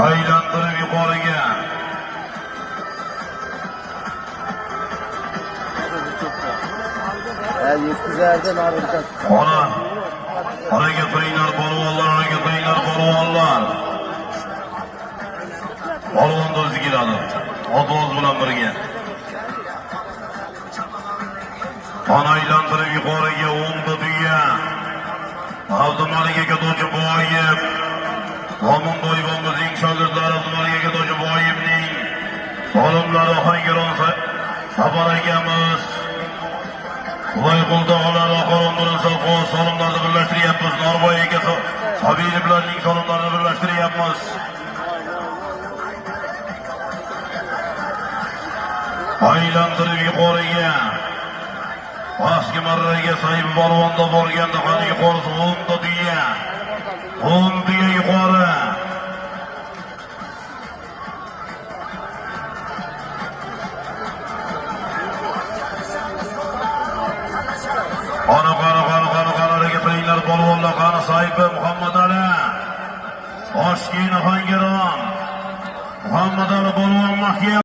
Aylantirib yuqoriga. Oraga turinglar polvonlar, oraga turinglar polvonlar. Polvon o'zi keladi. Otoz bilan birga. Qon aylantirib yuqoriga o'ngda tuya. Abdumalik aka To'jiboyev. Qo'monboyevimizning shogirdlari Abdumalik aka To'jiboyevning olimlari Ohangaron Safar akamiz. Voyqulda olar oqaron bilan solimlarni birlashtiryapmiz. Norboy aka Sabiyevlarning solimlarini birlashtiryapmiz. Aylantirib yuqoriga. Pastki marraga Said polvonda borganda qani yuqorisi o'ngda tuya. O'ng tuya yuqori. Qani turinglar polvonlar, qani Said Muhammad Ali. Toshkent Ohangaron. Muhammad Ali polvon mahkam